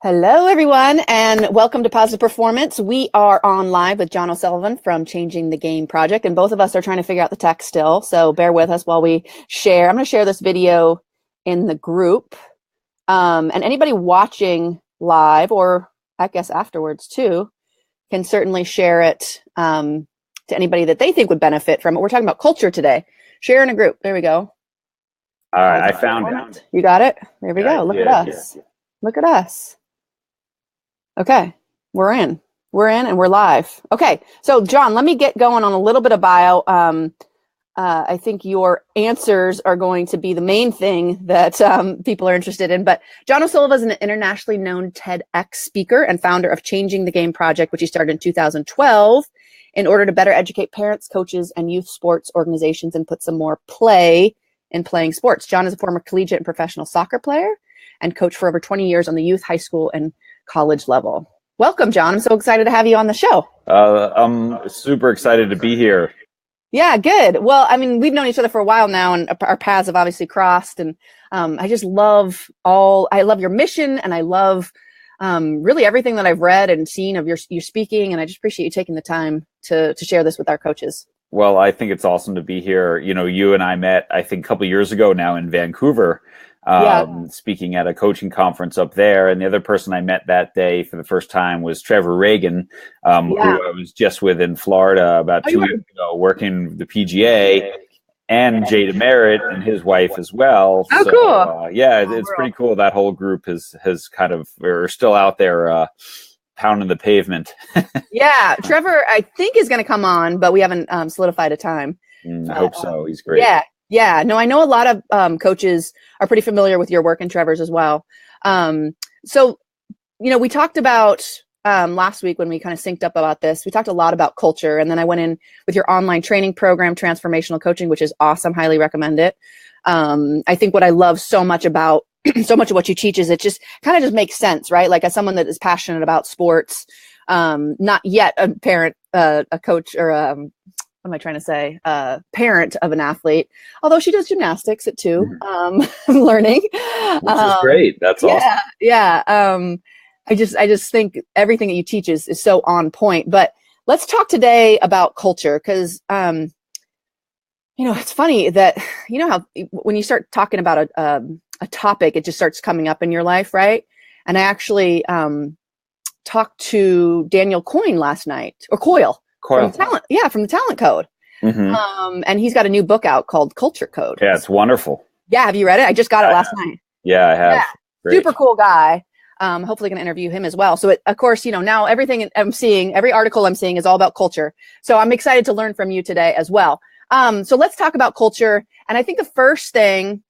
Hello, everyone, and welcome to Positive Performance. We are on live with John O'Sullivan from Changing the Game Project, and both of us are trying to figure out the tech still, so bear with us while we share. I'm going to share this video in the group, and anybody watching live, or I guess afterwards too, can certainly share it to anybody that they think would benefit from it. We're talking about culture today. Share in a group. There we go. All right, I found it. You got it? There we go. Look at us. Look at us. Okay, we're in and we're live. Okay, so John, let me get going on a little bit of bio. I think your answers are going to be the main thing that people are interested in. But John O'Sullivan is an internationally known TEDx speaker and founder of Changing the Game Project, which he started in 2012 in order to better educate parents, coaches, and youth sports organizations and put some more play in playing sports. John is a former collegiate and professional soccer player and coach for over 20 years on the youth, high school, and college level. Welcome, John. I'm so excited to have you on the show. I'm super excited to be here. Yeah, good. Well, I mean, we've known each other for a while now, and our paths have obviously crossed. And I just love your mission, and I love really everything that I've read and seen of your speaking. And I just appreciate you taking the time to share this with our coaches. Well, I think it's awesome to be here. You know, you and I met, I think, a couple of years ago now in Vancouver. Speaking at a coaching conference up there. And the other person I met that day for the first time was Trevor Reagan, who I was just with in Florida about 2 years ago, working the PGA, and Jay Demerit and his wife as well. Oh, so, cool. It's pretty cool. That whole group has kind of, we're still out there pounding the pavement. Yeah, Trevor, I think, is going to come on, but we haven't solidified a time. I hope so. He's great. Yeah, no, I know a lot of coaches are pretty familiar with your work, and Trevor's as well. So, you know, we talked about last week when we kind of synced up about this, we talked a lot about culture, and then I went in with your online training program, Transformational Coaching, which is awesome. Highly recommend it. I think what I love so much about so much of what you teach is it just kind of just makes sense, right? Like, as someone that is passionate about sports, not yet a parent, a coach, or what am I trying to say? Parent of an athlete, although she does gymnastics at 2, learning. Which is great. That's awesome. Yeah. I just think everything that you teach is so on point. But let's talk today about culture, because, you know, it's funny that, you know, how when you start talking about a topic, it just starts coming up in your life, right? And I actually talked to Daniel Coyle last night, or Coyle. From the Talent Code. And he's got a new book out called Culture Code. Yeah, it's wonderful. Yeah, have you read it? I just got it last night. Yeah, I have. Yeah. Super cool guy. Hopefully going to interview him as well. So, of course, you know, now everything I'm seeing, every article I'm seeing is all about culture. So I'm excited to learn from you today as well. So let's talk about culture. And I think the first thing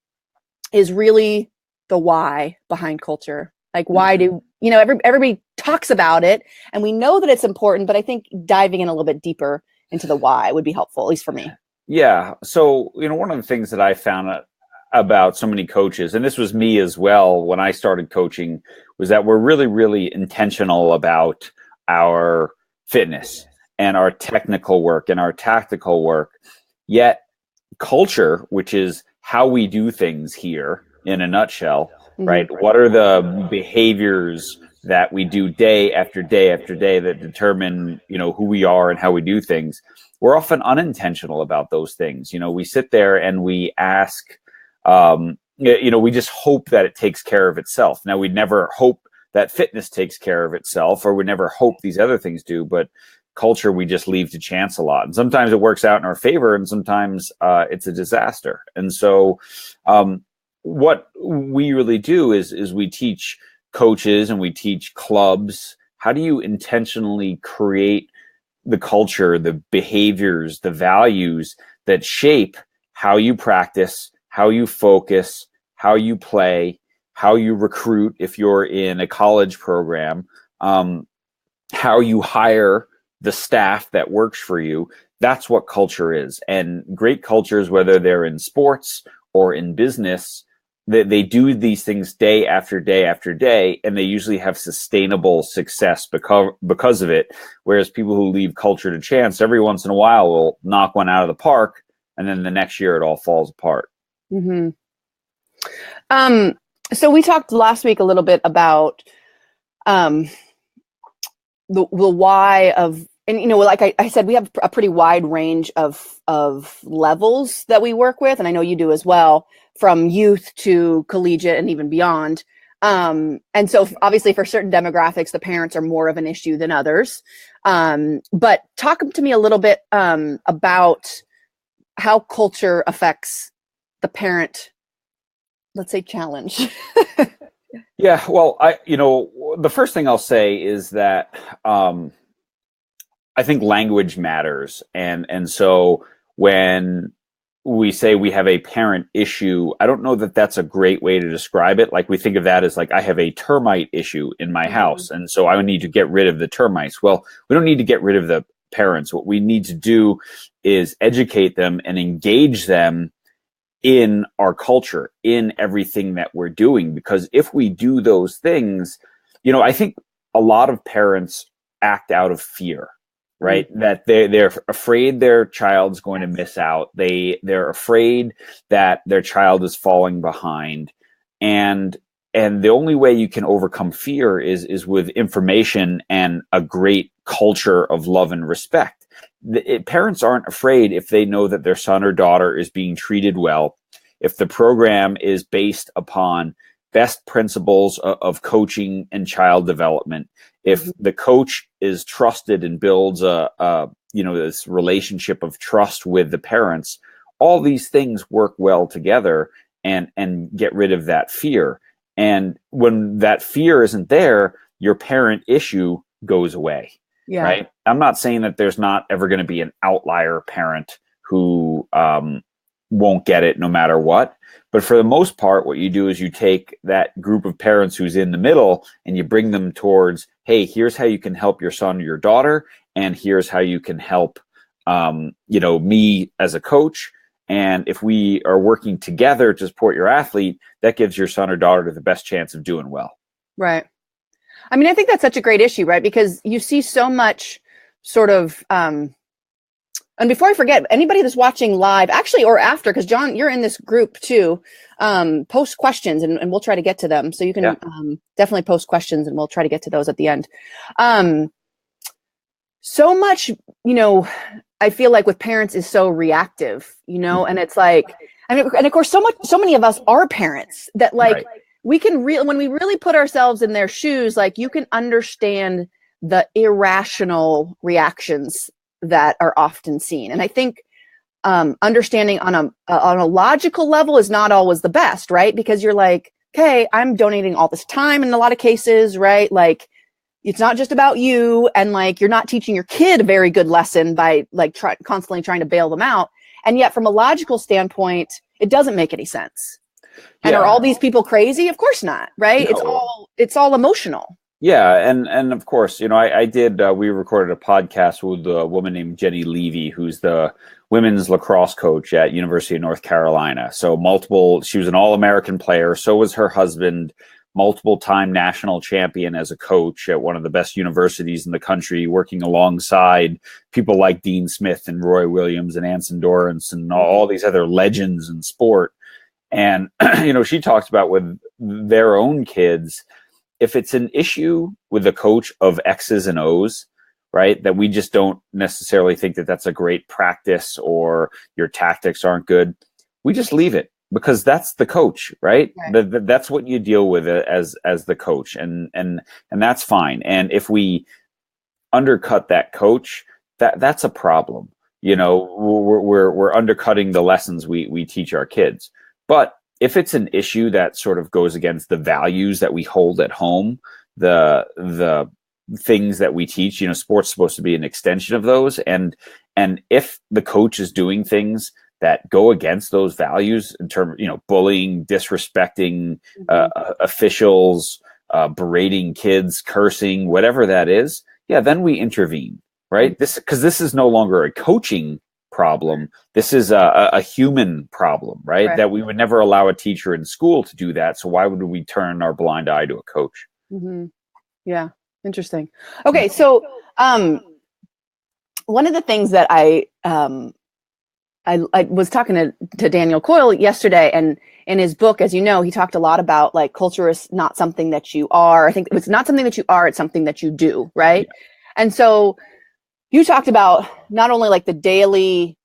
is really the why behind culture. Like, why do, you know, everybody talks about it, and we know that it's important, but I think diving in a little bit deeper into the why would be helpful, at least for me. Yeah. So, you know, one of the things that I found about so many coaches, and this was me as well when I started coaching, was that we're really, really intentional about our fitness and our technical work and our tactical work. Yet culture, which is how we do things here in a nutshell, right? What are the behaviors that we do day after day after day that determine, you know, who we are and how we do things? We're often unintentional about those things. You know, we sit there and we ask, you know, we just hope that it takes care of itself. Now, we'd never hope that fitness takes care of itself, or we never hope these other things do, but culture, we just leave to chance a lot. And sometimes it works out in our favor, and sometimes it's a disaster. And so, what we really do is we teach coaches and we teach clubs, how do you intentionally create the culture, the behaviors, the values that shape how you practice, how you focus, how you play, how you recruit if you're in a college program, how you hire the staff that works for you. That's what culture is. And great cultures, whether they're in sports or in business, they do these things day after day after day, and they usually have sustainable success because of it. Whereas people who leave culture to chance, every once in a while will knock one out of the park, and then the next year it all falls apart. So we talked last week a little bit about um, the why of, and, you know, like I said, we have a pretty wide range of levels that we work with. And I know you do as well, from youth to collegiate and even beyond. And so obviously for certain demographics, the parents are more of an issue than others. But talk to me a little bit about how culture affects the parent, let's say, challenge. Yeah, well, the first thing I'll say is that I think language matters, and so when we say we have a parent issue, I don't know that that's a great way to describe it. Like, we think of that as like, I have a termite issue in my house, and so I would need to get rid of the termites. Well, we don't need to get rid of the parents. What we need to do is educate them and engage them in our culture, in everything that we're doing. Because if we do those things, I think a lot of parents act out of fear, right? That they're afraid their child's going to miss out. They're afraid that their child is falling behind. And the only way you can overcome fear is with information and a great culture of love and respect. Parents aren't afraid if they know that their son or daughter is being treated well, if the program is based upon best principles of coaching and child development, if the coach is trusted and builds this relationship of trust with the parents. All these things work well together and get rid of that fear. And when that fear isn't there, your parent issue goes away. Yeah. Right. I'm not saying that there's not ever going to be an outlier parent who won't get it no matter what. But for the most part, what you do is you take that group of parents who's in the middle and you bring them towards, hey, here's how you can help your son or your daughter. And here's how you can help, me as a coach. And if we are working together to support your athlete, that gives your son or daughter the best chance of doing well. Right. I mean, I think that's such a great issue, right? Because you see so much sort of, and before I forget, anybody that's watching live, actually, or after, because John, you're in this group too, post questions and we'll try to get to them. So you can definitely post questions and we'll try to get to those at the end. So much, I feel like with parents is so reactive, and it's like, and of course, so many of us are parents that we can when we really put ourselves in their shoes, like you can understand the irrational reactions that are often seen. And I think understanding on a logical level is not always the best, right? Because you're like, okay, I'm donating all this time in a lot of cases, right? Like, it's not just about you, and like you're not teaching your kid a very good lesson by like constantly trying to bail them out. And yet from a logical standpoint, it doesn't make any sense. And are all these people crazy? Of course not, right? No. It's all emotional. Yeah, and of course, we recorded a podcast with a woman named Jenny Levy, who's the women's lacrosse coach at University of North Carolina. So she was an All-American player. So was her husband, multiple-time national champion as a coach at one of the best universities in the country, working alongside people like Dean Smith and Roy Williams and Anson Dorrance and all these other legends in sport. And, she talks about with their own kids, if it's an issue with the coach of X's and O's, right, that we just don't necessarily think that that's a great practice or your tactics aren't good, we just leave it because that's the coach, right? That's what you deal with as the coach, and that's fine. And if we undercut that coach, that's a problem. We're undercutting the lessons we teach our kids. But if it's an issue that sort of goes against the values that we hold at home, the things that we teach, sports is supposed to be an extension of those. And if the coach is doing things that go against those values in terms of, bullying, disrespecting officials, berating kids, cursing, whatever that is, then we intervene, right? Because this is no longer a coaching problem. This is a human problem, right? That we would never allow a teacher in school to do that. So why would we turn our blind eye to a coach? Mm-hmm. Yeah. Interesting. Okay. So one of the things that I I was talking to Daniel Coyle yesterday, and in his book, as you know, he talked a lot about like culture is not something that you are. I think it's not something that you are, it's something that you do, right? Yeah. And so you talked about not only like the daily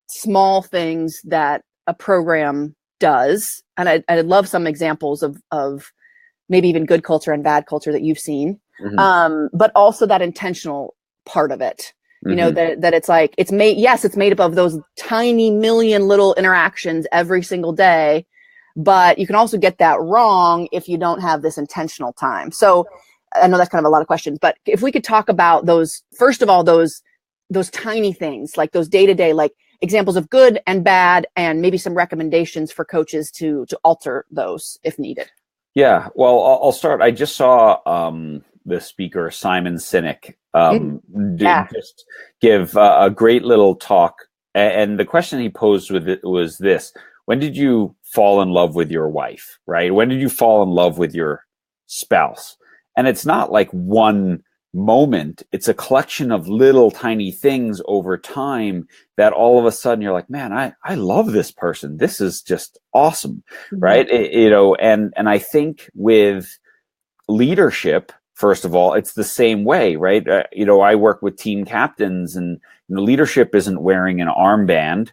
small things that a program does, and I'd love some examples of maybe even good culture and bad culture that you've seen, but also that intentional part of it. You know, that it's like, it's made up of those tiny million little interactions every single day, but you can also get that wrong if you don't have this intentional time. So I know that's kind of a lot of questions, but if we could talk about those, first of all, those tiny things, like those day-to-day, like examples of good and bad, and maybe some recommendations for coaches to alter those if needed. Yeah, well, I'll start. I just saw the speaker, Simon Sinek, just give a great little talk. And the question he posed with it was this: when did you fall in love with your wife, right? When did you fall in love with your spouse? And it's not like one moment. It's a collection of little tiny things over time that all of a sudden you're like, man, I love this person. This is just awesome, right? And I think with leadership, first of all, it's the same way, right? I work with team captains, and leadership isn't wearing an armband.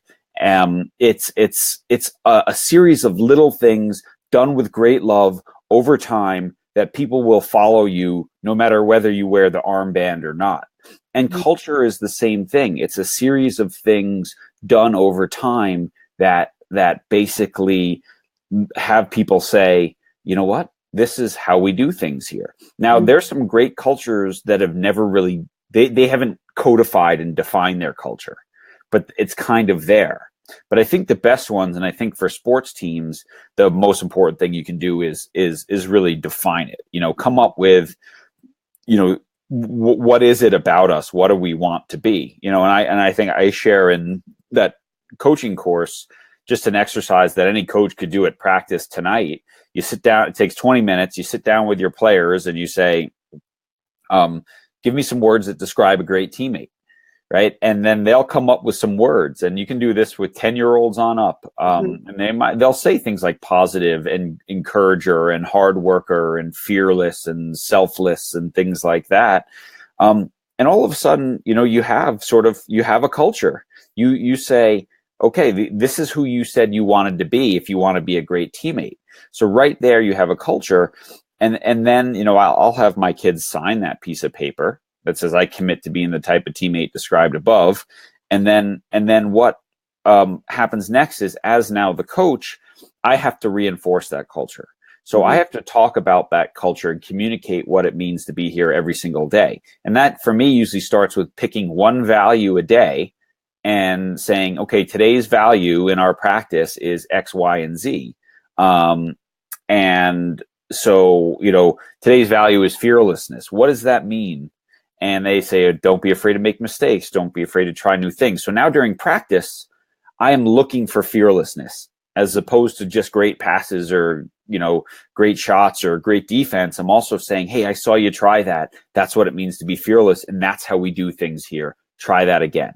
It's a series of little things done with great love over time that people will follow you no matter whether you wear the armband or not. And culture is the same thing. It's a series of things done over time that basically have people say, you know what? This is how we do things here. Now, there's some great cultures that have never really, they haven't codified and defined their culture, but it's kind of there. But I think the best ones, and I think for sports teams, the most important thing you can do is really define it. Come up with, what is it about us? What do we want to be? And I think I share in that coaching course just an exercise that any coach could do at practice tonight. You sit down, it takes 20 minutes. You sit down with your players and you say, give me some words that describe a great teammate. Right. And then they'll come up with some words, and you can do this with 10-year-olds on up. And they'll say things like positive and encourager and hard worker and fearless and selfless and things like that. And all of a sudden, you have a culture. You say, okay, this is who you said you wanted to be if you want to be a great teammate. So right there, you have a culture. And then, I'll have my kids sign that piece of paper that says I commit to being the type of teammate described above. And then what happens next is, as now the coach, I have to reinforce that culture. So I have to talk about that culture and communicate what it means to be here every single day. And that for me usually starts with picking one value a day and saying, okay, today's value in our practice is X, Y, and Z. And so, today's value is fearlessness. What does that mean? And they say, don't be afraid to make mistakes. Don't be afraid to try new things. So now during practice, I am looking for fearlessness as opposed to just great passes or, great shots or great defense. I'm also saying, hey, I saw you try that. That's what it means to be fearless. And that's how we do things here. Try that again.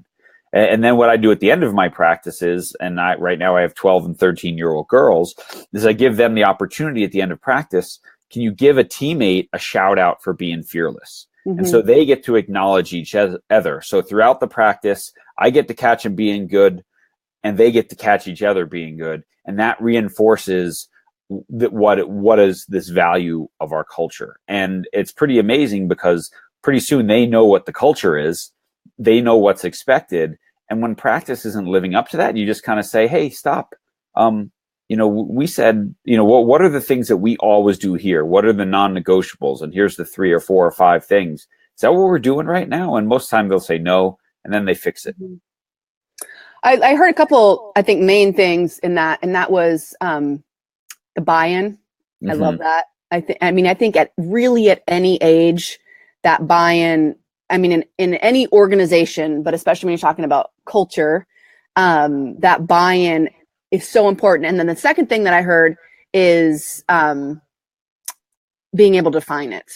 And then what I do at the end of my practices, and right now I have 12 and 13-year-old girls, is I give them the opportunity at the end of practice. Can you give a teammate a shout out for being fearless? And so they get to acknowledge each other. So throughout the practice, I get to catch them being good, and they get to catch each other being good. And that reinforces what is this value of our culture. And it's pretty amazing because pretty soon they know what the culture is. They know what's expected. And when practice isn't living up to that, you just kind of say, hey, stop. We said, what are the things that we always do here? What are the non-negotiables? And here's the 3 or 4 or 5 things. Is that what we're doing right now? And most of the time they'll say no, and then they fix it. I heard a couple, I think, main things in that, and that was the buy-in. I love that. I think at any age, that buy-in, in any organization, but especially when you're talking about culture, that buy-in is so important. And then the second thing that I heard is being able to define it.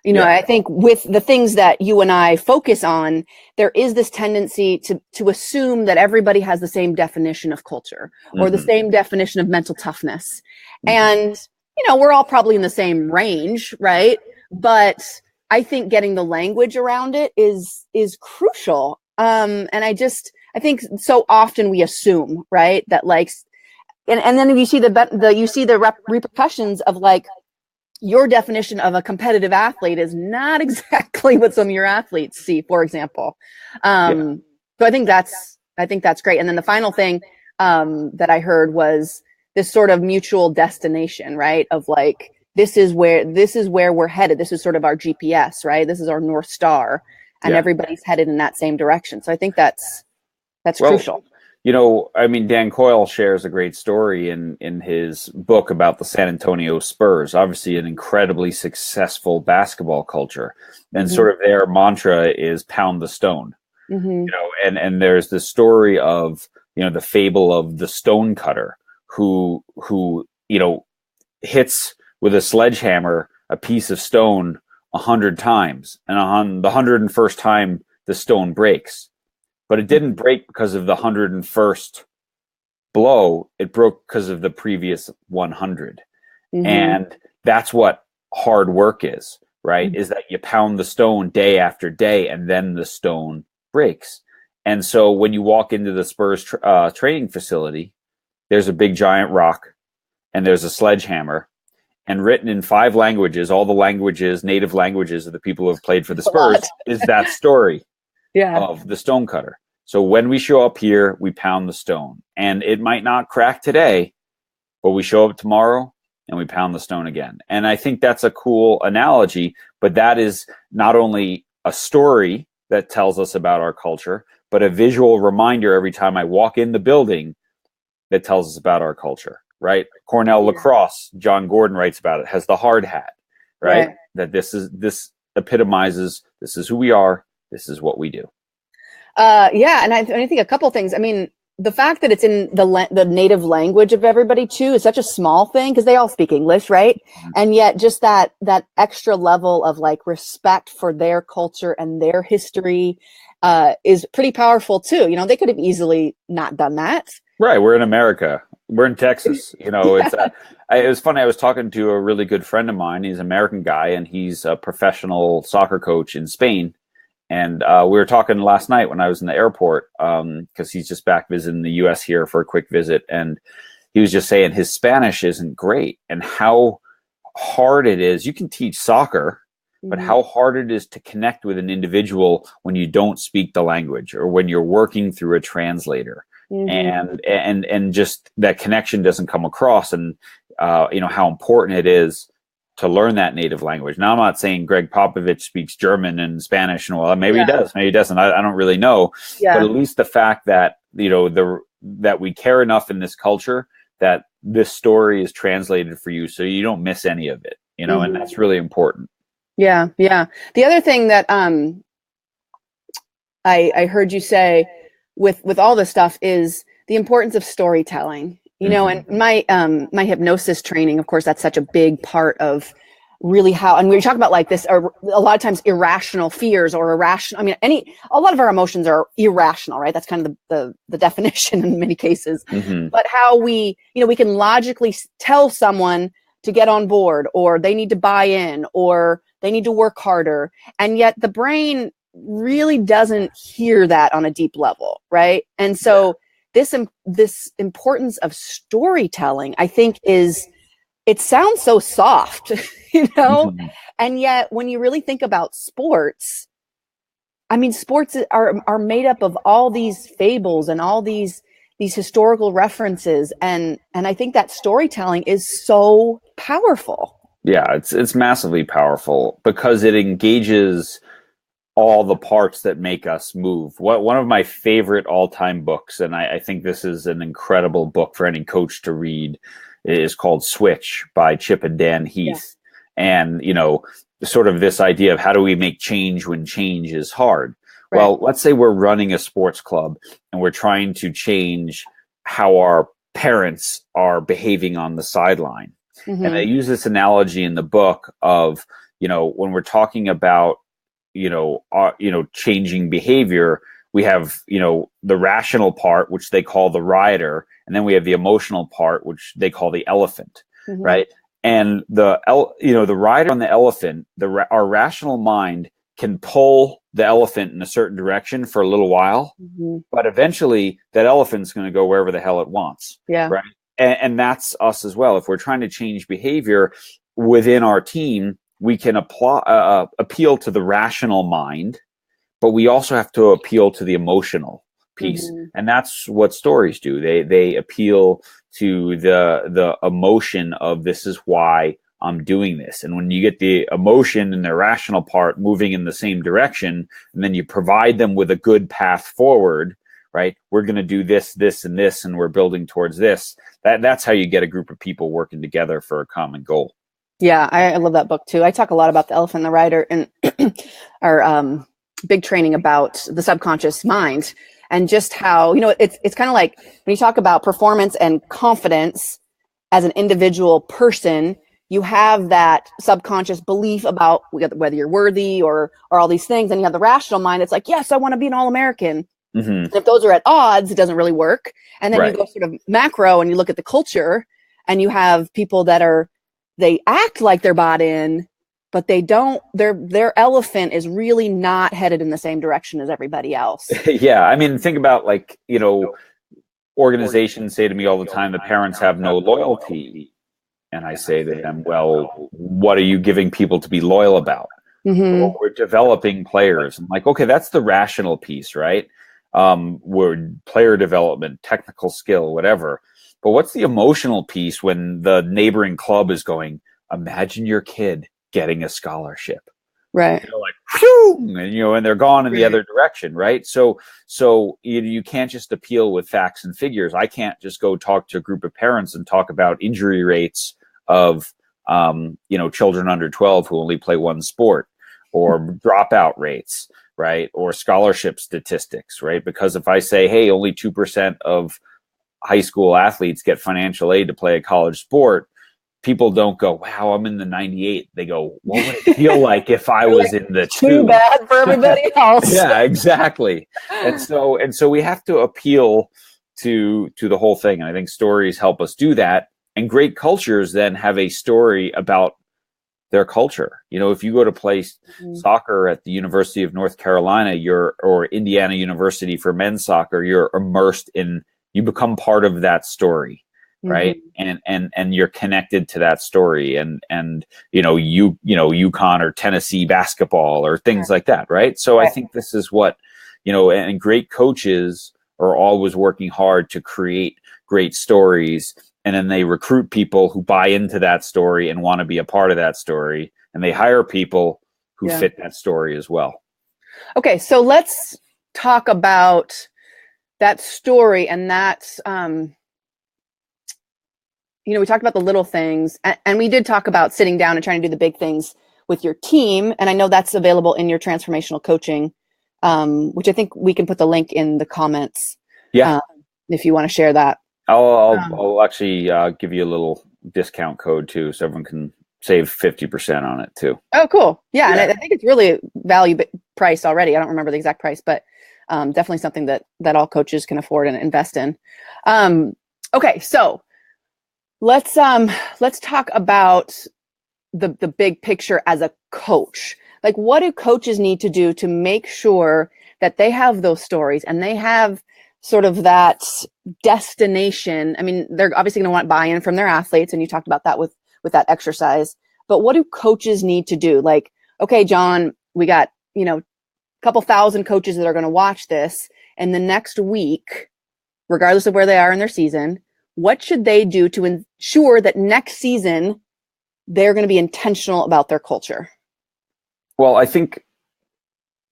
You know, I think with the things that you and I focus on, there is this tendency to assume that everybody has the same definition of culture or the same definition of mental toughness. And, you know, we're all probably in the same range, right? But I think getting the language around it is crucial. And I think so often we assume, right, that like, and then you see the repercussions of like, your definition of a competitive athlete is not exactly what some of your athletes see, for example. So I think that's great. And then the final thing that I heard was this sort of mutual destination, right? Of like, this is where we're headed. This is sort of our GPS, right? This is our North Star, and everybody's headed in that same direction. So I think that's crucial. You know, I mean, Dan Coyle shares a great story in his book about the San Antonio Spurs, obviously an incredibly successful basketball culture. And sort of their mantra is pound the stone, you know, and there's the story of, you know, the fable of the stone cutter who, you know, hits with a sledgehammer a piece of stone 100 times. And on the 101st time, the stone breaks. But it didn't break because of the 101st blow. It broke because of the previous 100. And that's what hard work is, right? Is that you pound the stone day after day, and then the stone breaks. And so when you walk into the Spurs training facility, there's a big giant rock, and there's a sledgehammer, and written in 5 languages, all the languages, native languages of the people who have played for the Spurs, is that story. Of the stone cutter. So when we show up here, we pound the stone, and it might not crack today, but we show up tomorrow and we pound the stone again. And I think that's a cool analogy, but that is not only a story that tells us about our culture, but a visual reminder every time I walk in the building that tells us about our culture, right? Cornell lacrosse, John Gordon writes about it, has the hard hat, right? That this epitomizes, this is who we are. This is what we do. And I think a couple things. I mean, the fact that it's in the native language of everybody too is such a small thing because they all speak English, right? And yet just that extra level of like respect for their culture and their history is pretty powerful too. You know, they could have easily not done that. Right. We're in America. We're in Texas. You know, it was funny. I was talking to a really good friend of mine. He's an American guy, and he's a professional soccer coach in Spain. And we were talking last night when I was in the airport because he's just back visiting the U.S. here for a quick visit. And he was just saying his Spanish isn't great and how hard it is. You can teach soccer, but how hard it is to connect with an individual when you don't speak the language or when you're working through a translator. And just that connection doesn't come across. And, you know, how important it is to learn that native language. Now, I'm not saying Greg Popovich speaks German and Spanish, and well, maybe he does, maybe he doesn't. I don't really know. But at least the fact that, you know, that we care enough in this culture that this story is translated for you, so you don't miss any of it. You know, and that's really important. Yeah. The other thing that I heard you say with all this stuff is the importance of storytelling. You know, and my hypnosis training, of course, that's such a big part of really how, and we talk about like this, or a lot of times irrational fears or irrational, I mean, a lot of our emotions are irrational, right? That's kind of the definition in many cases, but how we can logically tell someone to get on board, or they need to buy in, or they need to work harder. And yet the brain really doesn't hear that on a deep level, right? And so this importance of storytelling, I think, it sounds so soft, you know, and yet when you really think about sports, I mean, sports are made up of all these fables and all these historical references, and I think that storytelling is so powerful. Yeah, it's massively powerful because it engages all the parts that make us move. One of my favorite all-time books, and I think this is an incredible book for any coach to read, is called Switch by Chip and Dan Heath. And, you know, sort of this idea of how do we make change when change is hard? Right. Well, let's say we're running a sports club and we're trying to change how our parents are behaving on the sideline. And I use this analogy in the book of, when we're talking about, changing behavior, we have, the rational part, which they call the rider, and then we have the emotional part, which they call the elephant, right? And the rider on the elephant, our rational mind can pull the elephant in a certain direction for a little while, but eventually that elephant's going to go wherever the hell it wants. Yeah. Right. And that's us as well. If we're trying to change behavior within our team, we can appeal to the rational mind, but we also have to appeal to the emotional piece. And that's what stories do. They appeal to the emotion of, this is why I'm doing this. And when you get the emotion and the rational part moving in the same direction, and then you provide them with a good path forward, right? We're going to do this, this, and this, and we're building towards this. That's how you get a group of people working together for a common goal. Yeah, I love that book too. I talk a lot about the elephant and the rider and our big training about the subconscious mind, and just how, it's kind of like when you talk about performance and confidence as an individual person, you have that subconscious belief about whether you're worthy or all these things. And you have the rational mind. It's like, yes, I want to be an All-American. And if those are at odds, it doesn't really work. And then you go sort of macro and you look at the culture, and you have people that they act like they're bought in, but they don't, their elephant is really not headed in the same direction as everybody else. Yeah. I mean, think about organizations say to me all the time, the parents have no loyalty. And I say to them, well, what are you giving people to be loyal about? Well, we're developing players. I'm like, okay, that's the rational piece, right? We're player development, technical skill, whatever. But what's the emotional piece when the neighboring club is going, imagine your kid getting a scholarship. Right. Like, whew, and they're gone in the other direction, right? So you can't just appeal with facts and figures. I can't just go talk to a group of parents and talk about injury rates of, children under 12 who only play one sport, or dropout rates, right? Or scholarship statistics, right? Because if I say, hey, only 2% of high school athletes get financial aid to play a college sport, people don't go, wow, I'm in the 98. They go, what would it feel like if I was in the 2? Too bad for everybody else. Yeah, exactly. And so we have to appeal to the whole thing. And I think stories help us do that. And great cultures then have a story about their culture. If you go to play soccer at the University of North Carolina, or Indiana University for men's soccer, you're immersed in, you become part of that story. Right. And you're connected to that story, and UConn or Tennessee basketball or things like that. Right. So I think this is what, and great coaches are always working hard to create great stories. And then they recruit people who buy into that story and want to be a part of that story. And they hire people who fit that story as well. Okay. So let's talk about that story. And that's, we talked about the little things, and we did talk about sitting down and trying to do the big things with your team. And I know that's available in your transformational coaching, which I think we can put the link in the comments. Yeah. If you want to share that. I'll actually give you a little discount code too, so everyone can save 50% on it too. Oh, cool. Yeah. And I think it's really value priced already. I don't remember the exact price, but definitely something that all coaches can afford and invest in. Okay. So let's talk about the big picture as a coach. Like, what do coaches need to do to make sure that they have those stories and they have sort of that destination? I mean, they're obviously going to want buy-in from their athletes, and you talked about that with that exercise. But what do coaches need to do? Like, okay, John, we got, a couple thousand coaches that are going to watch this, and the next week, regardless of where they are in their season, what should they do to ensure that next season they're going to be intentional about their culture? Well, I think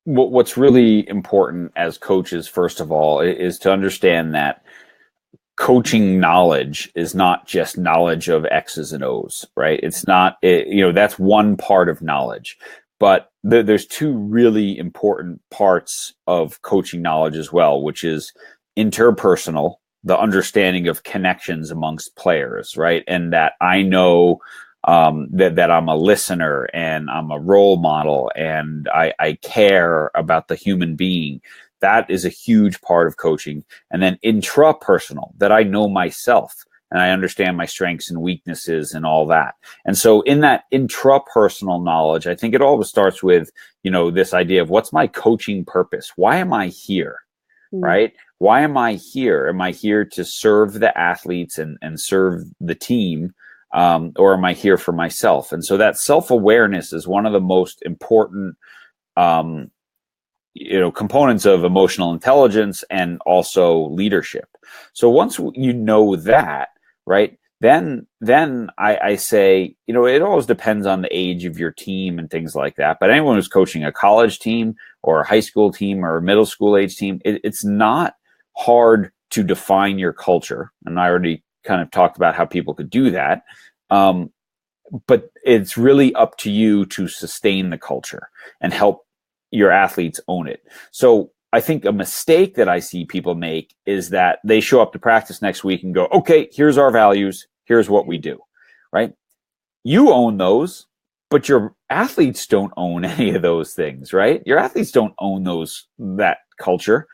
what's really important as coaches, first of all, is to understand that coaching knowledge is not just knowledge of X's and O's, right? It's not, that's one part of knowledge. But there's two really important parts of coaching knowledge as well, which is interpersonal, the understanding of connections amongst players, right? And that I know that I'm a listener and I'm a role model and I care about the human being. That is a huge part of coaching. And then intrapersonal, that I know myself and I understand my strengths and weaknesses and all that. And so in that intrapersonal knowledge, I think it always starts with, this idea of what's my coaching purpose? Why am I here? Right? Why am I here? Am I here to serve the athletes and serve the team? Or am I here for myself? And so that self-awareness is one of the most important, components of emotional intelligence and also leadership. So once you know that, right, then I say, it always depends on the age of your team and things like that. But anyone who's coaching a college team or a high school team or a middle school age team, it's not hard to define your culture. And I already kind of talked about how people could do that. But it's really up to you to sustain the culture and help your athletes own it. So I think a mistake that I see people make is that they show up to practice next week and go, okay, here's our values. Here's what we do, right? You own those, but your athletes don't own any of those things, right? Your athletes don't own that culture.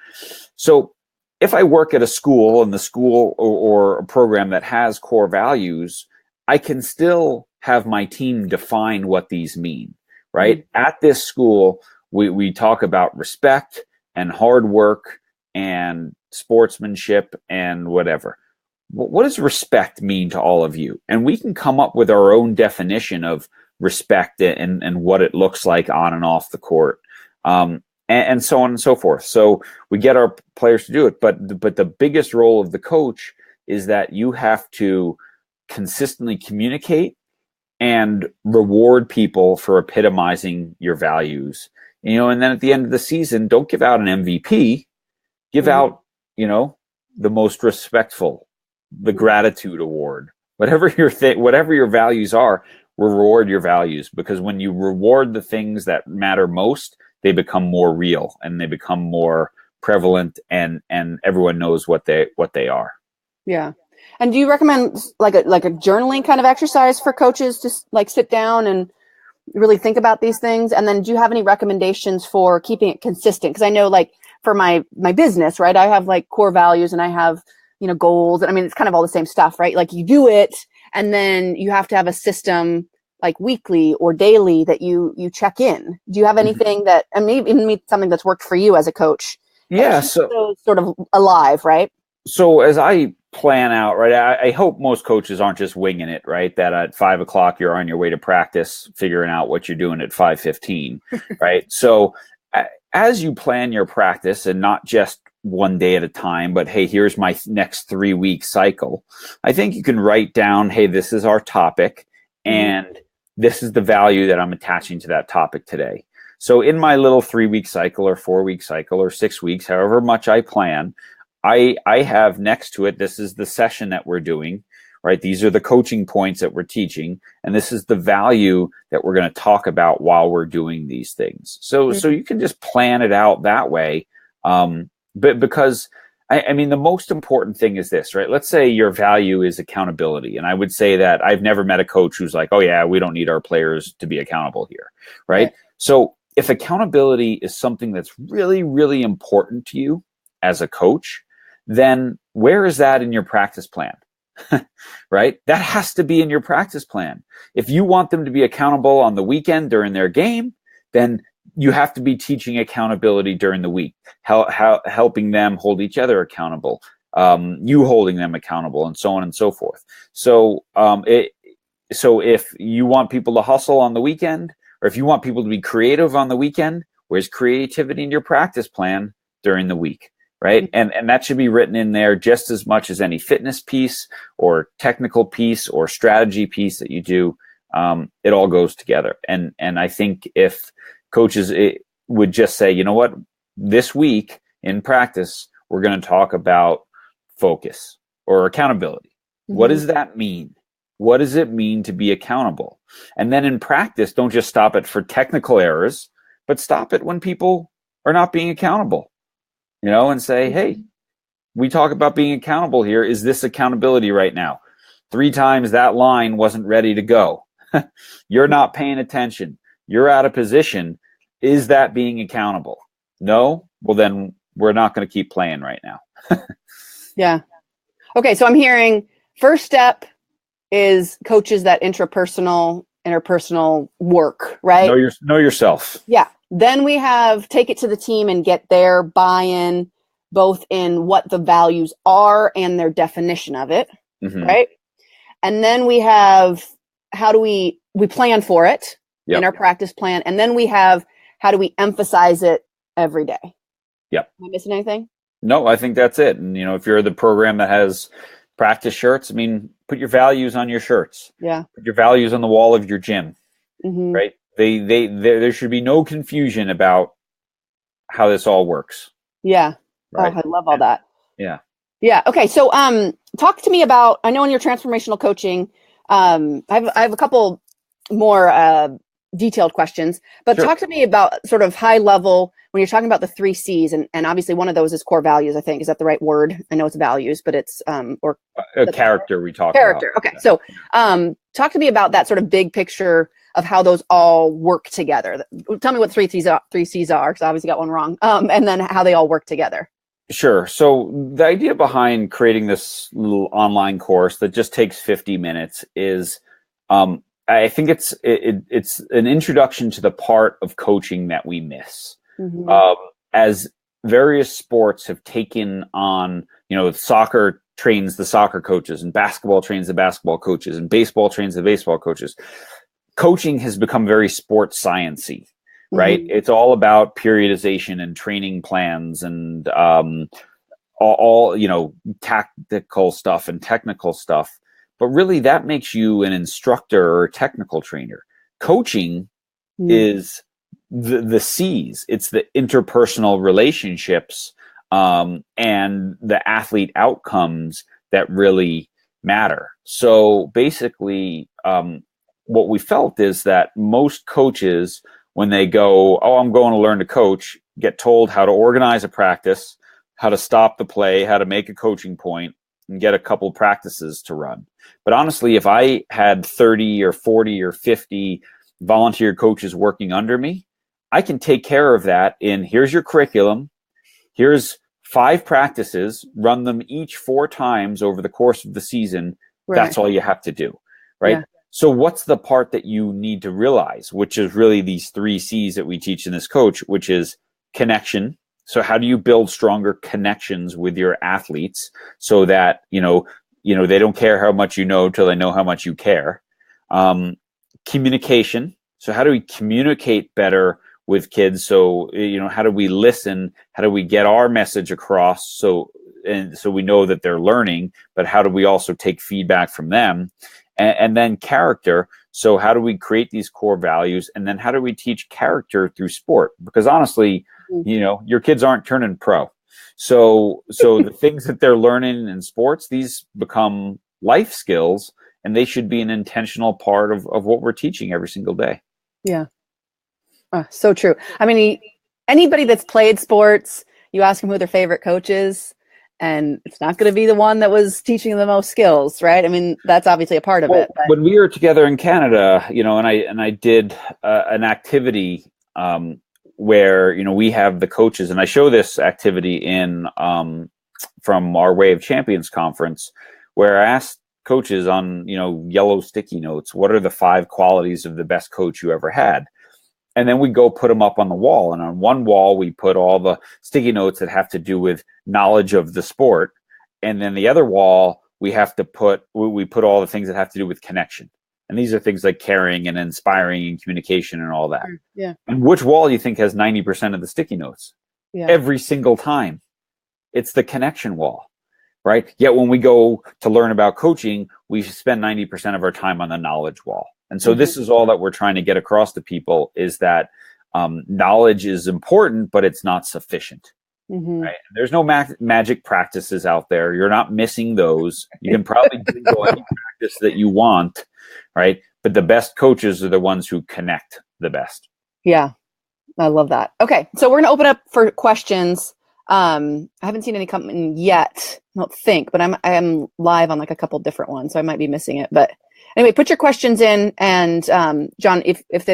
So if I work at a school and the school or a program that has core values, I can still have my team define what these mean, right? At this school, we talk about respect and hard work and sportsmanship and whatever. What does respect mean to all of you? And we can come up with our own definition of respect and what it looks like on and off the court, and so on and so forth. So we get our players to do it. But the biggest role of the coach is that you have to consistently communicate and reward people for epitomizing your values. And then at the end of the season, don't give out an MVP, give out, the most respectful, the gratitude award, whatever your values are, reward your values, because when you reward the things that matter most, they become more real and they become more prevalent and everyone knows what they are. Yeah. And do you recommend like a journaling kind of exercise for coaches to like sit down and really think about these things? And then do you have any recommendations for keeping it consistent? Because I know like for my business, right, I have like core values and I have, goals. And I mean, it's kind of all the same stuff, right? Like you do it and then you have to have a system like weekly or daily that you check in. Do you have anything that, and maybe something that's worked for you as a coach? Yeah. So sort of alive, right? So as I plan out, right, I hope most coaches aren't just winging it, right? That at 5 o'clock, you're on your way to practice, figuring out what you're doing at 5:15, right? So as you plan your practice and not just one day at a time, but hey, here's my next 3-week cycle. I think you can write down, hey, this is our topic and this is the value that I'm attaching to that topic today. So in my little 3-week cycle or 4-week cycle or 6 weeks, however much I plan, I have next to it, this is the session that we're doing, right? These are the coaching points that we're teaching, and this is the value that we're going to talk about while we're doing these things. So you can just plan it out that way. But because I mean, the most important thing is this, right? Let's say your value is accountability. And I would say that I've never met a coach who's like, oh yeah, we don't need our players to be accountable here, right? So if accountability is something that's really, really important to you as a coach, then where is that in your practice plan? Right? That has to be in your practice plan. If you want them to be accountable on the weekend during their game, then you have to be teaching accountability during the week, helping them hold each other accountable, you holding them accountable, and so on and so forth. So if you want people to hustle on the weekend, or if you want people to be creative on the weekend, where's creativity in your practice plan during the week? Right. And that should be written in there just as much as any fitness piece or technical piece or strategy piece that you do. It all goes together. And I think if coaches would just say, you know what, this week in practice, we're going to talk about focus or accountability. What does that mean? What does it mean to be accountable? And then in practice, don't just stop it for technical errors, but stop it when people are not being accountable. And say, hey, we talk about being accountable here. Is this accountability right now? 3 times that line wasn't ready to go. You're not paying attention. You're out of position. Is that being accountable? No? Well, then we're not going to keep playing right now. Yeah. Okay. So I'm hearing first step is coaches that interpersonal work, right? Know yourself. Yeah. Then we have take it to the team and get their buy-in, both in what the values are and their definition of it, right? And then we have how do we plan for it in our practice plan, and then we have how do we emphasize it every day. Yep. Am I missing anything? No, I think that's it. And if you're the program that has practice shirts, I mean, put your values on your shirts. Yeah. Put your values on the wall of your gym. Right? There should be no confusion about how this all works. Yeah. Right? Oh, I love all that. Yeah. Yeah. Okay. So, talk to me about, I know in your transformational coaching, I have a couple more, detailed questions, but Sure. Talk to me about sort of high level when you're talking about the 3 C's, and obviously one of those is core values, I think. Is that the right word? I know it's values, but it's, or character we talk character. about. Okay. So, talk to me about that sort of big picture of how those all work together. Tell me what 3 C's are, because I obviously got one wrong. And then how they all work together. Sure. So the idea behind creating this little online course that just takes 50 minutes is, I think it's an introduction to the part of coaching that we miss. As various sports have taken on, soccer trains the soccer coaches, and basketball trains the basketball coaches, and baseball trains the baseball coaches. Coaching has become very sports science-y. Right? It's all about periodization and training plans and all tactical stuff and technical stuff. But really that makes you an instructor or a technical trainer. Coaching is the C's. It's the interpersonal relationships and the athlete outcomes that really matter. So basically what we felt is that most coaches, when they go, I'm going to learn to coach, get told how to organize a practice, how to stop the play, how to make a coaching point, and get a couple practices to run. But honestly, if I had 30 or 40 or 50 volunteer coaches working under me, I can take care of that here's your curriculum, here's 5 practices, run them each 4 times over the course of the season. Right. That's all you have to do, right? Yeah. So what's the part that you need to realize, which is really these 3 C's that we teach in this coach, which is connection. So how do you build stronger connections with your athletes so that, they don't care how much you know till they know how much you care. Communication. So how do we communicate better with kids? So, how do we listen? How do we get our message across? So we know that they're learning, but how do we also take feedback from them? And then character. So how do we create these core values? And then how do we teach character through sport? Because honestly, your kids aren't turning pro. So the things that they're learning in sports, these become life skills, and they should be an intentional part of what we're teaching every single day. Yeah. So true. I mean, anybody that's played sports, you ask them who their favorite coach is, and it's not going to be the one that was teaching the most skills, right? I mean, that's obviously a part of it. But when we were together in Canada, and I did an activity where we have the coaches, and I show this activity in from our Way of Champions conference, where I asked coaches on yellow sticky notes, what are the 5 qualities of the best coach you ever had? And then we go put them up on the wall. And on one wall, we put all the sticky notes that have to do with knowledge of the sport. And then the other wall, we put all the things that have to do with connection. And these are things like caring and inspiring and communication and all that. Yeah. And which wall do you think has 90% of the sticky notes? Yeah. Every single time. It's the connection wall, right? Yet when we go to learn about coaching, we spend 90% of our time on the knowledge wall. And so this is all that we're trying to get across to people, is that knowledge is important, but it's not sufficient. Right? There's no magic practices out there. You're not missing those. You can probably Google any practice that you want, right? But the best coaches are the ones who connect the best. Yeah, I love that. Okay, so we're going to open up for questions. I haven't seen any coming yet, I don't think, but I am live on like a couple different ones, so I might be missing it. But Anyway, put your questions in, and John, if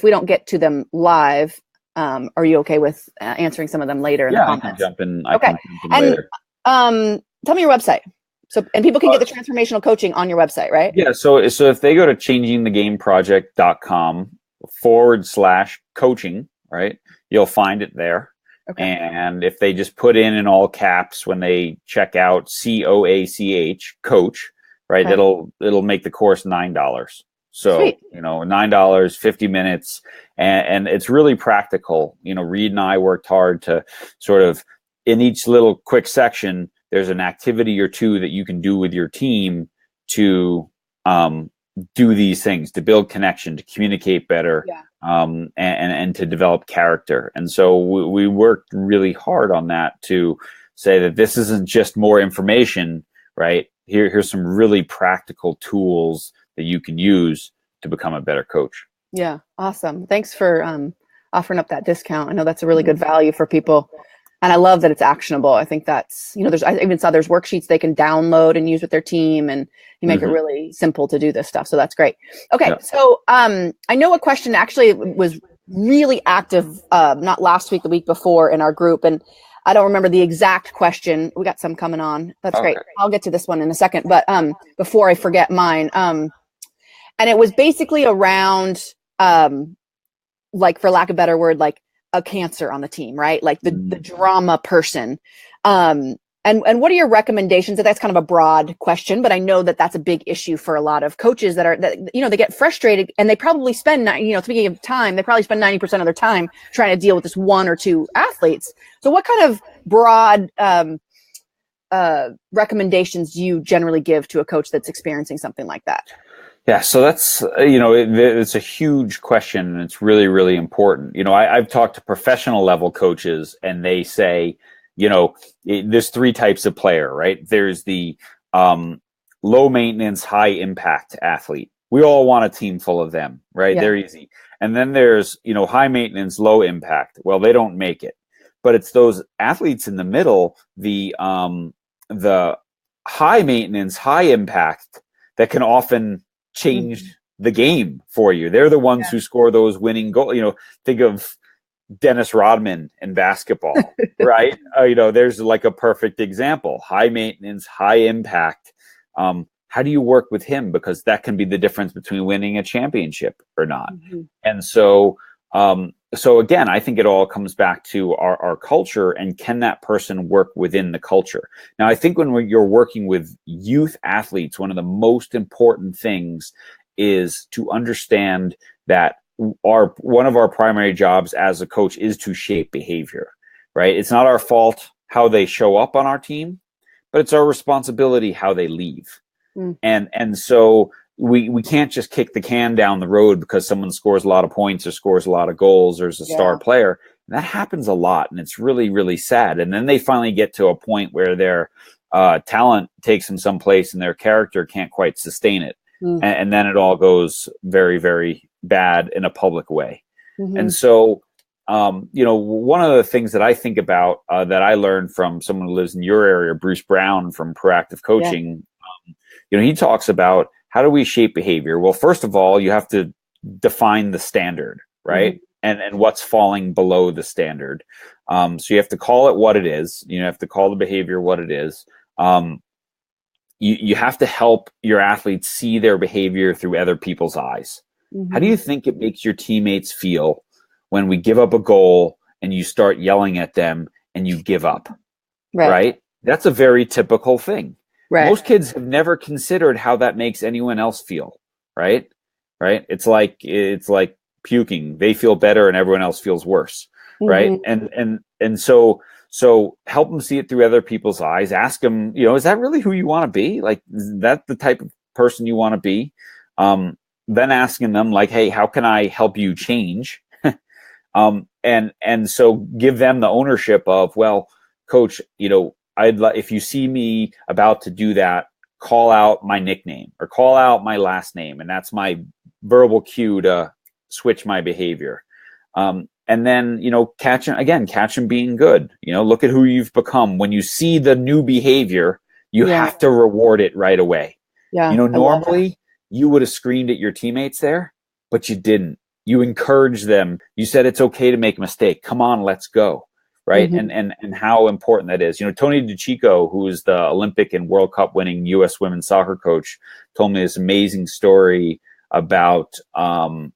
we don't get to them live, are you okay with answering some of them later in the comments? I can jump in. Okay. Later. Tell me your website. So, and people can get the transformational coaching on your website, right? Yeah. So if they go to changingthegameproject.com/coaching, right, you'll find it there. Okay. And if they just put in all caps when they check out COACH coach, right, okay, it'll make the course $9. So, sweet. $9, 50 minutes. And it's really practical. Reed and I worked hard to sort of, in each little quick section, there's an activity or two that you can do with your team to do these things, to build connection, to communicate better, and to develop character. And so we worked really hard on that to say that this isn't just more information, right? Here's some really practical tools that you can use to become a better coach. Yeah, awesome. Thanks for offering up that discount. I know that's a really good value for people. And I love that it's actionable. I think that's, I even saw there's worksheets they can download and use with their team, and you make it really simple to do this stuff. So that's great. Okay. Yeah. So I know a question actually was really active, not last week, the week before in our group. And I don't remember the exact question. We got some coming on. That's great. I'll get to this one in a second. But before I forget mine, and it was basically around, like, for lack of a better word, like a cancer on the team, right? Like the drama person. And what are your recommendations? That's kind of a broad question, but I know that that's a big issue for a lot of coaches that they get frustrated, and they probably spend, speaking of time, they probably spend 90% of their time trying to deal with this one or two athletes. So what kind of broad recommendations do you generally give to a coach that's experiencing something like that? Yeah, so that's, it's a huge question, and it's really, really important. I've talked to professional level coaches, and they say, there's three types of player, right? There's the low maintenance, high impact athlete. We all want a team full of them, right? Yeah. They're easy. And then there's, high maintenance, low impact. Well, they don't make it. But it's those athletes in the middle, the high maintenance, high impact, that can often change the game for you. They're the ones who score those winning goals. Think of Dennis Rodman in basketball, right? There's like a perfect example. High maintenance, high impact. How do you work with him? Because that can be the difference between winning a championship or not. Mm-hmm. And so again, I think it all comes back to our culture, and can that person work within the culture? Now, I think when you're working with youth athletes, one of the most important things is to understand that one of our primary jobs as a coach is to shape behavior, right? It's not our fault how they show up on our team, but it's our responsibility how they leave. Mm. And so we can't just kick the can down the road because someone scores a lot of points or scores a lot of goals or is a star player. And that happens a lot, and it's really, really sad. And then they finally get to a point where their talent takes them someplace and their character can't quite sustain it. Mm. And then it all goes very, very bad in a public way. Mm-hmm. And so, one of the things that I think about that I learned from someone who lives in your area, Bruce Brown from Proactive Coaching, he talks about, how do we shape behavior? Well, first of all, you have to define the standard, right? Mm-hmm. And what's falling below the standard. So you have to call it what it is. You have to call the behavior what it is. You have to help your athletes see their behavior through other people's eyes. Mm-hmm. How do you think it makes your teammates feel when we give up a goal and you start yelling at them and you give up? Right? That's a very typical thing. Right. Most kids have never considered how that makes anyone else feel, right? Right? It's like puking. They feel better and everyone else feels worse, right? And so help them see it through other people's eyes. Ask them, is that really who you want to be? Like, is that the type of person you want to be? Then asking them, like, hey, how can I help you change? And so give them the ownership of, well, coach, if you see me about to do that, call out my nickname or call out my last name. And that's my verbal cue to switch my behavior. And then, catch them being good. Look at who you've become. When you see the new behavior, you have to reward it right away. Yeah. Normally you would have screamed at your teammates there, but you didn't. You encouraged them. You said, it's okay to make a mistake. Come on, let's go. Right. And how important that is. Tony DeCicco, who is the Olympic and World Cup winning U.S. women's soccer coach, told me this amazing story about I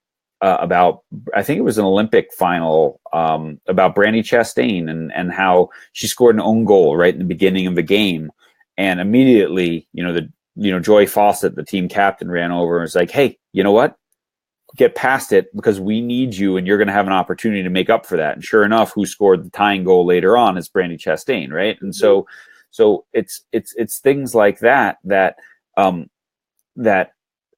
think it was an Olympic final, about Brandi Chastain and how she scored an own goal right in the beginning of the game. And immediately, Joy Fawcett, the team captain, ran over and was like, hey, you know what? Get past it, because we need you and you're going to have an opportunity to make up for that. And sure enough, who scored the tying goal later on is Brandi Chastain. Right. And so it's things like that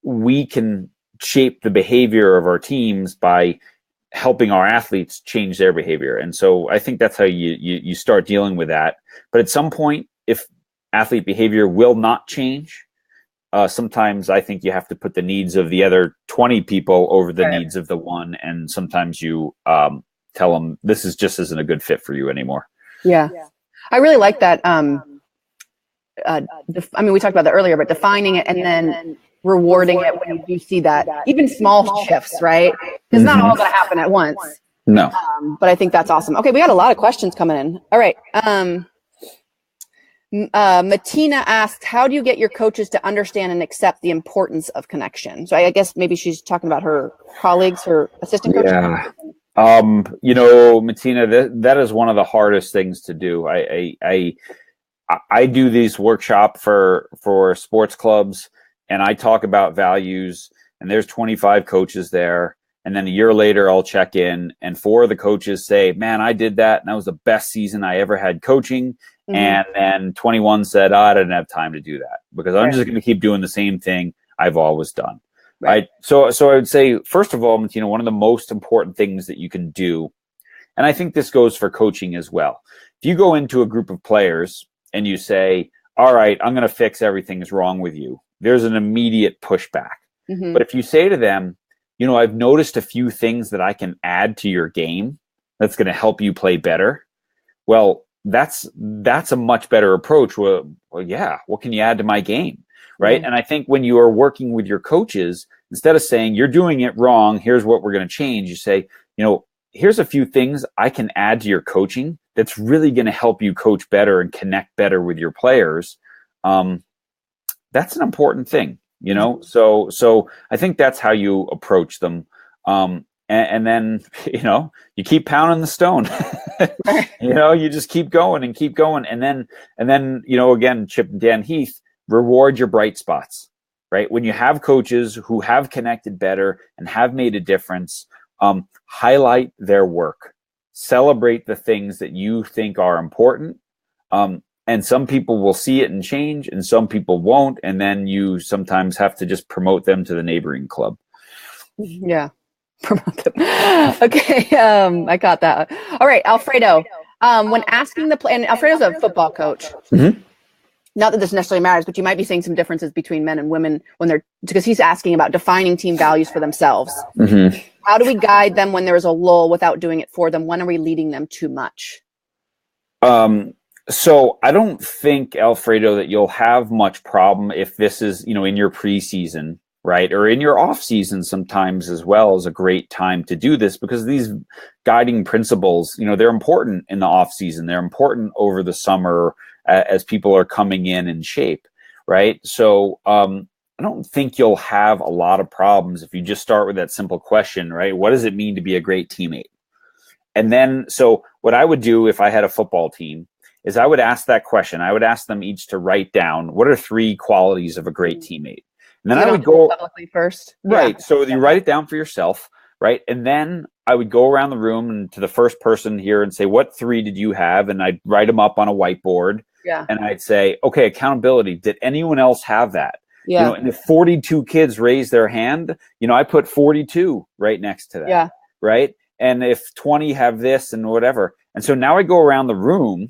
we can shape the behavior of our teams by helping our athletes change their behavior. And so I think that's how you start dealing with that. But at some point, if athlete behavior will not change, sometimes I think you have to put the needs of the other 20 people over the needs of the one. And sometimes you tell them this isn't a good fit for you anymore. Yeah. I really like that. We talked about that earlier, but defining it and then rewarding it when you see that, even small shifts, right? It's not all going to happen at once. No. But I think that's awesome. Okay. We got a lot of questions coming in. All right. Matina asked, how do you get your coaches to understand and accept the importance of connection? So I guess maybe she's talking about her colleagues, her assistant coaches. Yeah. Matina, that is one of the hardest things to do. I do these workshops for sports clubs, and I talk about values, and there's 25 coaches there. And then a year later, I'll check in, and 4 of the coaches say, man, I did that, and that was the best season I ever had coaching. And then 21 said, I didn't have time to do that because I'm just going to keep doing the same thing I've always done. Right. So I would say, first of all, one of the most important things that you can do, and I think this goes for coaching as well. If you go into a group of players and you say, all right, I'm going to fix everything that's wrong with you, there's an immediate pushback. But if you say to them, I've noticed a few things that I can add to your game that's going to help you play better. Well, that's a much better approach. Well, yeah, what can you add to my game? Right. And I think when you are working with your coaches, instead of saying you're doing it wrong, here's what we're going to change, you say, here's a few things I can add to your coaching that's really going to help you coach better and connect better with your players. That's an important thing, so I think that's how you approach them. And then, you keep pounding the stone, you just keep going. And then, again, Chip and Dan Heath, reward your bright spots, right? When you have coaches who have connected better and have made a difference, highlight their work, celebrate the things that you think are important. And some people will see it and change, and some people won't. And then you sometimes have to just promote them to the neighboring club. Yeah. Promote them. Okay. I got that. All right. Alfredo, when asking and Alfredo's a football coach. Not that this necessarily matters, but you might be seeing some differences between men and women because he's asking about defining team values for themselves. How do we guide them when there is a lull without doing it for them? When are we leading them too much? So I don't think, Alfredo, that you'll have much problem if this is, in your preseason, right? Or in your off season sometimes as well is a great time to do this, because these guiding principles, they're important in the off season. They're important over the summer as people are coming in shape, right? So I don't think you'll have a lot of problems if you just start with that simple question, right? What does it mean to be a great teammate? And then, so what I would do if I had a football team is I would ask that question. I would ask them each to write down, what are 3 qualities of a great teammate? And then I would go publicly first. Right. Yeah. So you write it down for yourself, right? And then I would go around the room and to the first person here and say, what 3 did you have? And I'd write them up on a whiteboard. Yeah. And I'd say, okay, accountability. Did anyone else have that? Yeah. And if 42 kids raised their hand, I put 42 right next to that. Yeah. Right. And if 20 have this and whatever. And so now I go around the room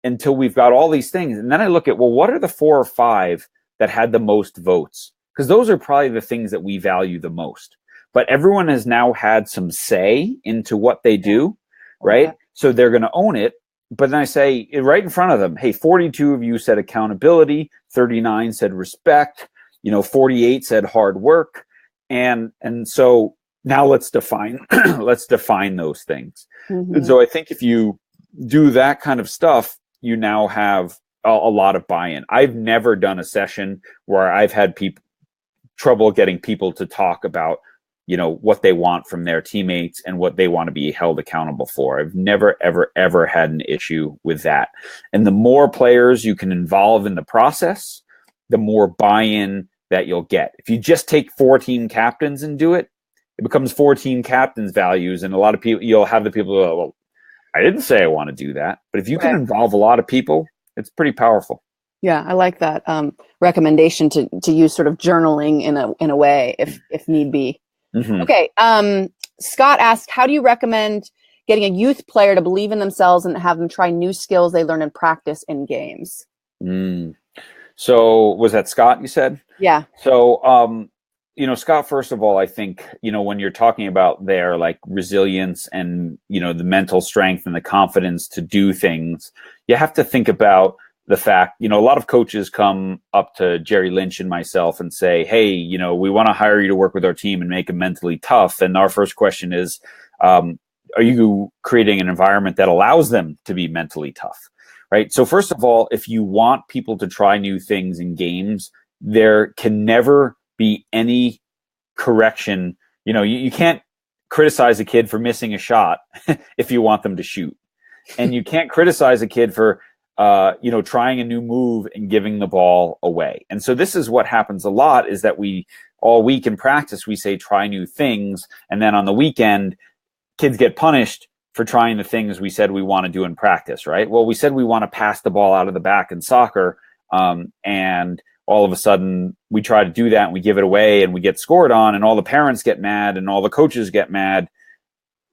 until we've got all these things. And then I look at, well, what are the 4 or 5 that had the most votes? Because those are probably the things that we value the most. But everyone has now had some say into what they do, right? Okay. So they're going to own it. But then I say right in front of them, hey, 42 of you said accountability, 39 said respect, 48 said hard work. And so now let's define those things. And so I think if you do that kind of stuff, you now have a lot of buy-in. I've never done a session where I've had trouble getting people to talk about, what they want from their teammates and what they want to be held accountable for. I've never, ever, ever had an issue with that. And the more players you can involve in the process, the more buy-in that you'll get. If you just take 14 captains and do it, it becomes 14 captains' values. And a lot of people, you'll have the people who go, well, I didn't say I want to do that. But if you can involve a lot of people, it's pretty powerful. Yeah, I like that recommendation to use sort of journaling in a way if need be. Okay. Scott asked, how do you recommend getting a youth player to believe in themselves and have them try new skills they learn in practice in games? So was that Scott, you said? Yeah. So, Scott, first of all, I think, when you're talking about their like resilience and, the mental strength and the confidence to do things, you have to think about the fact, a lot of coaches come up to Jerry Lynch and myself and say, hey, we want to hire you to work with our team and make them mentally tough. And our first question is, are you creating an environment that allows them to be mentally tough? Right. So first of all, if you want people to try new things in games, there can never be any correction. You can't criticize a kid for missing a shot if you want them to shoot. And you can't criticize a kid for trying a new move and giving the ball away. And so this is what happens a lot, is that we all week in practice, we say, try new things. And then on the weekend, kids get punished for trying the things we said we want to do in practice, right? Well, we said we want to pass the ball out of the back in soccer. And all of a sudden we try to do that and we give it away and we get scored on and all the parents get mad and all the coaches get mad.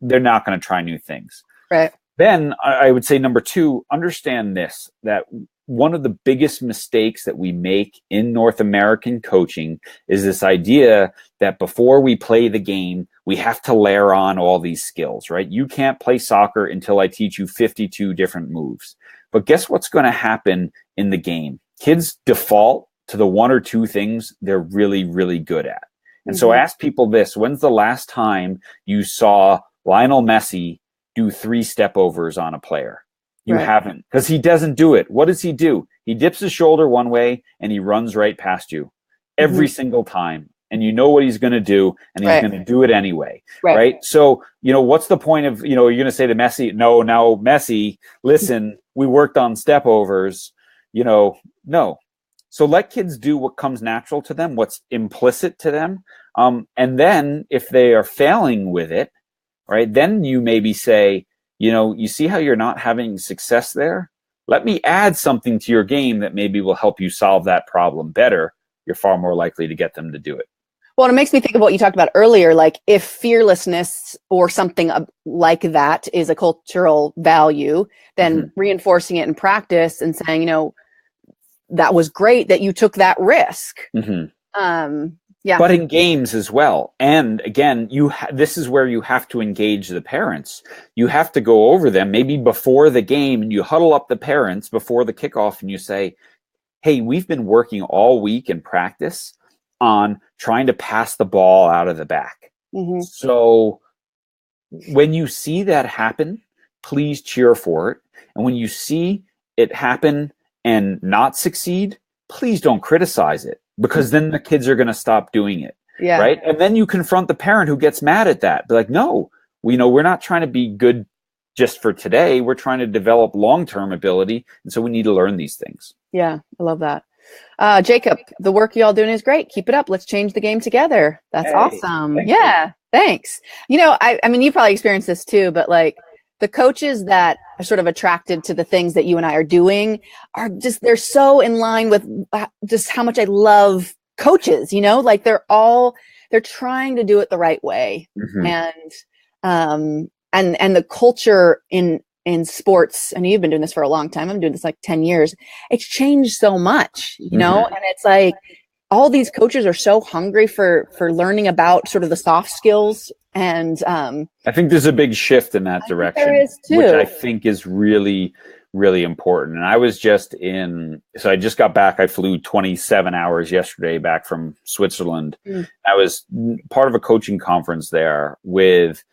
They're not going to try new things. Right. Then I would say number 2, understand this, that one of the biggest mistakes that we make in North American coaching is this idea that before we play the game, we have to layer on all these skills, right? You can't play soccer until I teach you 52 different moves. But guess what's going to happen in the game? Kids default to the 1 or 2 things they're really, really good at. And so I ask people this: when's the last time you saw Lionel Messi do 3 step overs on a player? You haven't, because he doesn't do it. What does he do? He dips his shoulder one way and he runs right past you every single time. And you know what he's going to do, and he's going to do it anyway. Right. So, what's the point of, you're going to say to Messi, no, now Messi, listen, we worked on step overs, no. So let kids do what comes natural to them, what's implicit to them. And then if they are failing with it, right, then you maybe say, you see how you're not having success there? Let me add something to your game that maybe will help you solve that problem better. You're far more likely to get them to do it. Well, it makes me think of what you talked about earlier. Like, if fearlessness or something like that is a cultural value, then reinforcing it in practice and saying, that was great that you took that risk. Yeah. But in games as well. And again, this is where you have to engage the parents. You have to go over them maybe before the game, and you huddle up the parents before the kickoff and you say, hey, we've been working all week in practice on trying to pass the ball out of the back. So when you see that happen, please cheer for it. And when you see it happen and not succeed, please don't criticize it, because then the kids are going to stop doing it. Yeah. Right. And then you confront the parent who gets mad at that. Be like, no, we're not trying to be good just for today. We're trying to develop long-term ability. And so we need to learn these things. Yeah. I love that. Jacob, the work y'all doing is great. Keep it up. Let's change the game together. That's awesome. Yeah. Thanks. I mean, you probably experienced this too, but like, the coaches that are sort of attracted to the things that you and I are doing are just, they're so in line with just how much I love coaches, like they're trying to do it the right way. And the culture in sports, and you've been doing this for a long time. I'm doing this like 10 years. It's changed so much, and it's like all these coaches are so hungry for learning about sort of the soft skills. And I think there's a big shift in that direction, there is too. which I think is really, really important. And I was so I just got back. I flew 27 hours yesterday back from Switzerland. I was part of a coaching conference there with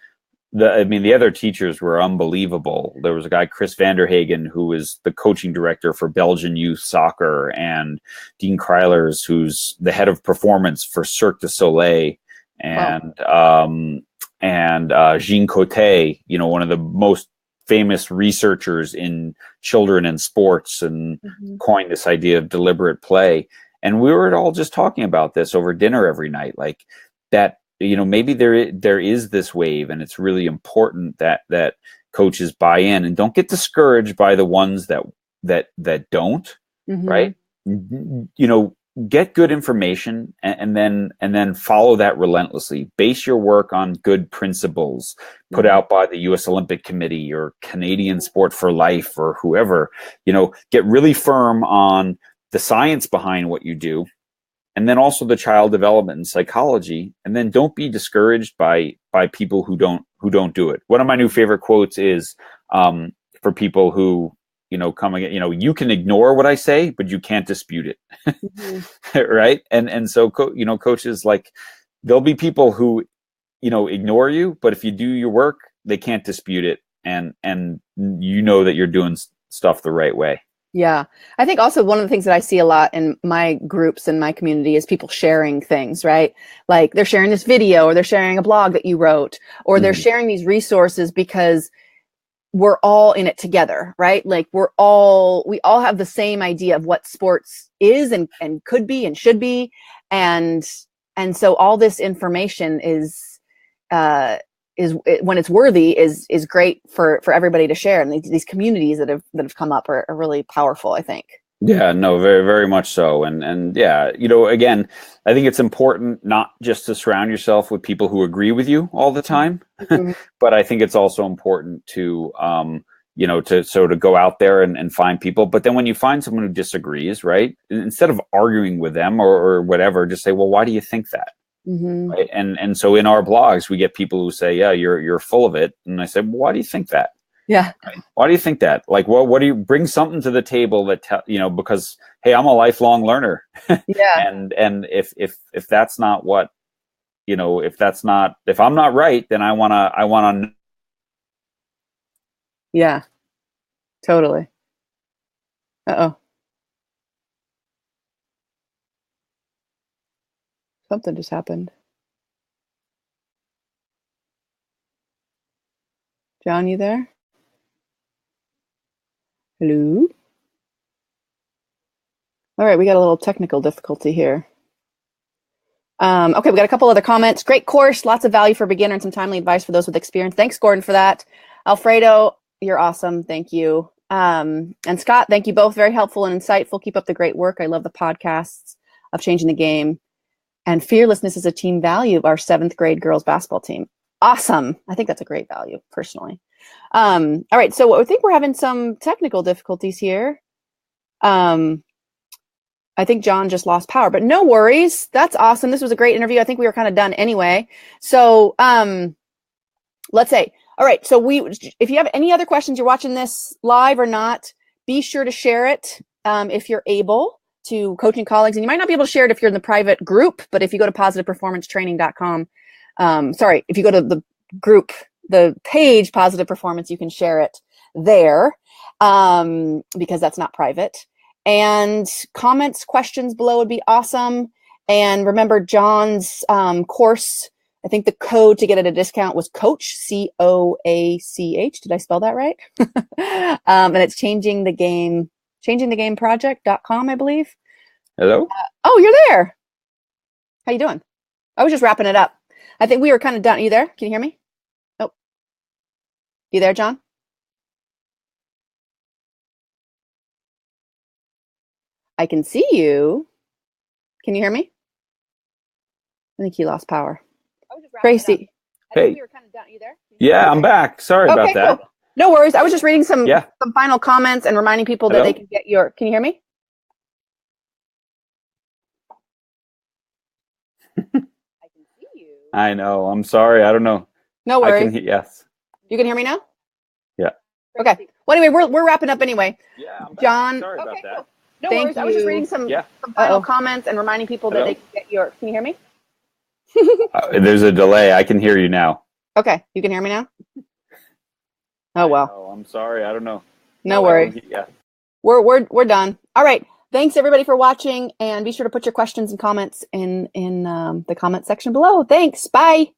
the other teachers were unbelievable. There was a guy, Chris Vanderhagen, who is the coaching director for Belgian youth soccer, and Dean Kreilers, who's the head of performance for Cirque du Soleil, and Jean Coté, one of the most famous researchers in children and sports, and coined this idea of deliberate play. And we were all just talking about this over dinner every night, like that. Maybe there is this wave, and it's really important that coaches buy in and don't get discouraged by the ones that don't, right? Get good information and then follow that relentlessly. Base your work on good principles put out by the U.S. Olympic Committee or Canadian Sport for Life or whoever. Get really firm on the science behind what you do. And then also the child development and psychology. And then don't be discouraged by people who don't do it. One of my new favorite quotes is for people who, you can ignore what I say, but you can't dispute it. Right. And so, coaches, like, there'll be people who, ignore you, but if you do your work, they can't dispute it. And that you're doing stuff the right way. Yeah. I think also one of the things that I see a lot in my groups and my community is people sharing things, right? Like they're sharing this video, or they're sharing a blog that you wrote, or they're sharing these resources because we're all in it together, right? Like we all have the same idea of what sports is and could be and should be. And so all this information is when it's worthy is great for everybody to share. And these communities that have come up are really powerful, I think. Yeah, no, very, very much so. And yeah, again, I think it's important not just to surround yourself with people who agree with you all the time, but I think it's also important to, to sort of go out there and find people. But then when you find someone who disagrees, right, instead of arguing with them or whatever, just say, well, why do you think that? Right? And so in our blogs, we get people who say, yeah, you're full of it. And I said, well, why do you think that? Yeah. Right? Why do you think that? Like, well, what do you bring something to the table that, because, hey, I'm a lifelong learner. Yeah. and if that's not what, if I'm not right, then I want to. Yeah, totally. Uh-oh. Something just happened. John, you there? Hello? All right, we got a little technical difficulty here. Okay, we got a couple other comments. Great course, lots of value for beginner and some timely advice for those with experience. Thanks, Gordon, for that. Alfredo, you're awesome. Thank you. And Scott, thank you both. Very helpful and insightful. Keep up the great work. I love the podcasts of Changing the Game. And fearlessness is a team value of our 7th grade girls basketball team. Awesome. I think that's a great value, personally. All right, so I think we're having some technical difficulties here. I think John just lost power, but no worries. That's awesome. This was a great interview. I think we were kind of done anyway. So let's say, all right, so if you have any other questions, you're watching this live or not, be sure to share it if you're able, to coaching colleagues. And you might not be able to share it if you're in the private group, but if you go to positiveperformancetraining.com, if you go to the group, the page Positive Performance, you can share it there because that's not private. And comments, questions below would be awesome. And remember John's course, I think the code to get at a discount was COACH, COACH. Did I spell that right? And it's changingthegameproject.com, I believe. Hello? Oh, you're there. How you doing? I was just wrapping it up. I think we were kind of done. Are you there? Can you hear me? Oh, you there, John? I can see you. Can you hear me? I think he lost power. Tracy. Hey. We were kind of done. Are you there? Yeah, I'm back. Sorry about that. Cool. No worries. I was just reading some final comments and reminding people that they can get your. Can you hear me? I can see you. I know. I'm sorry. I don't know. No worries. Yes. You can hear me now? Yeah. Okay. Well, anyway, we're wrapping up anyway. Yeah, John. Sorry about that. Cool. No Thank worries. I was just reading some final comments and reminding people that they can get your. Can you hear me? There's a delay. I can hear you now. Okay, you can hear me now. Oh well. Oh, I'm sorry. I don't know. No worries. Yeah. We're done. All right. Thanks everybody for watching, and be sure to put your questions and comments in the comment section below. Thanks. Bye.